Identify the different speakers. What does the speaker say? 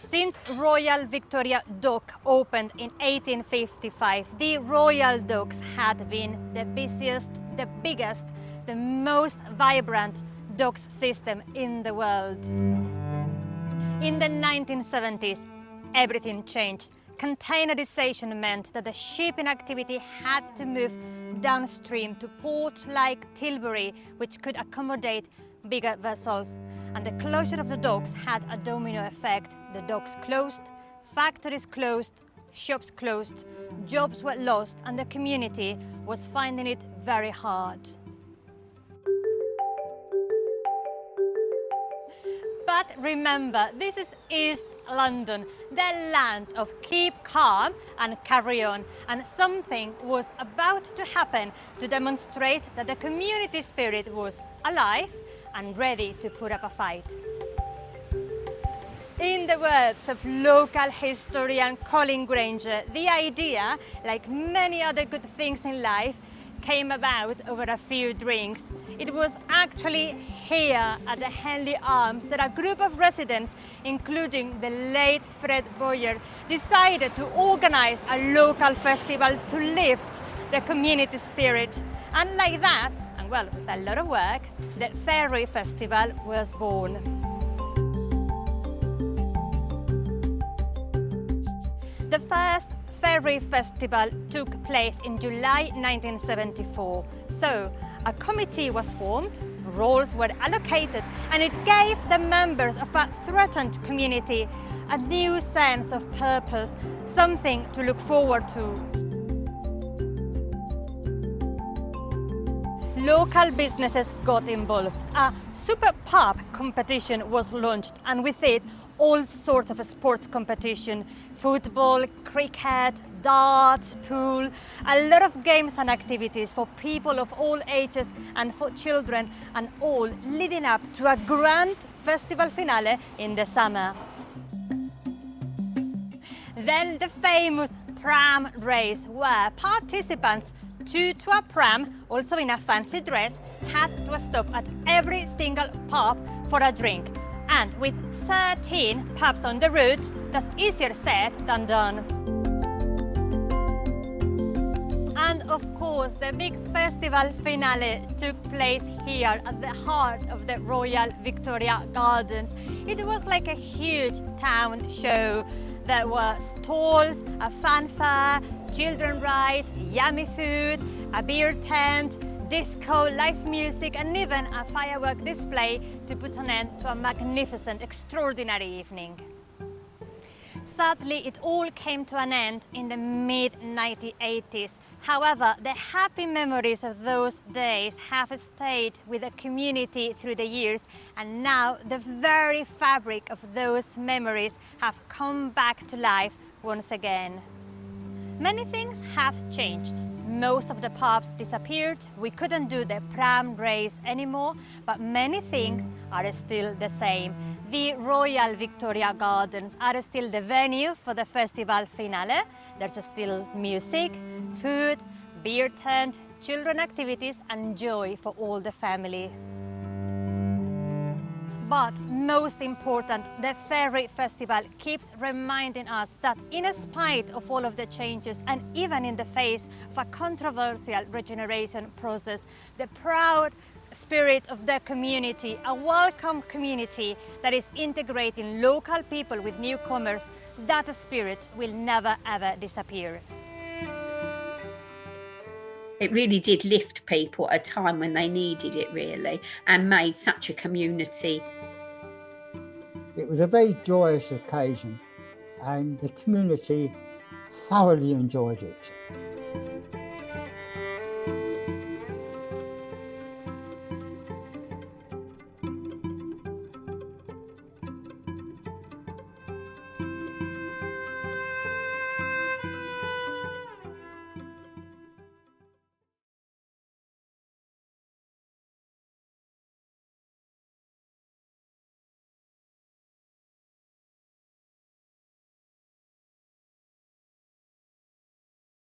Speaker 1: Since Royal Victoria Dock opened in 1855, the Royal Docks had been the busiest, the biggest, the most vibrant docks system in the world. In the 1970s, everything changed. Containerization meant that the shipping activity had to move downstream to ports like Tilbury, which could accommodate bigger vessels. And the closure of the docks had a domino effect. The docks closed, factories closed, shops closed, jobs were lost, and the community was finding it very hard. But remember, this is East London, the land of keep calm and carry on. And something was about to happen to demonstrate that the community spirit was alive and ready to put up a fight. In the words of local historian Colin Granger, the idea, like many other good things in life, came about over a few drinks. It was actually here at the Henley Arms that a group of residents, including the late Fred Boyer, decided to organize a local festival to lift the community spirit. And like that, and well, with a lot of work, the Ferry Festival was born. The first Ferry Festival took place in July 1974. So a committee was formed, roles were allocated, and it gave the members of a threatened community a new sense of purpose, something to look forward to. Local businesses got involved. A super pub competition was launched, and with it all sorts of sports competition, football, cricket, darts, pool, a lot of games and activities for people of all ages and for children, and all leading up to a grand festival finale in the summer. Then the famous pram race, where participants, two to a pram, also in a fancy dress, had to stop at every single pub for a drink. And with 13 pubs on the route, that's easier said than done. And of course, the big festival finale took place here at the heart of the Royal Victoria Gardens. It was like a huge town show. There were stalls, a fanfare, children rides, yummy food, a beer tent, disco, live music, and even a firework display to put an end to a magnificent, extraordinary evening. Sadly, it all came to an end in the mid-1980s. However, the happy memories of those days have stayed with the community through the years, and now the very fabric of those memories have come back to life once again. Many things have changed. Most of the pubs disappeared, we couldn't do the pram race anymore, but many things are still the same. The Royal Victoria Gardens are still the venue for the festival finale. There's still music, food, beer tent, children activities, and joy for all the family. But most important, the Ferry Festival keeps reminding us that in spite of all of the changes, and even in the face of a controversial regeneration process, the proud spirit of the community, a welcome community that is integrating local people with newcomers, that spirit will never ever disappear.
Speaker 2: It really did lift people at a time when they needed it, really, and made such a community.
Speaker 3: It was a very joyous occasion, and the community thoroughly enjoyed it.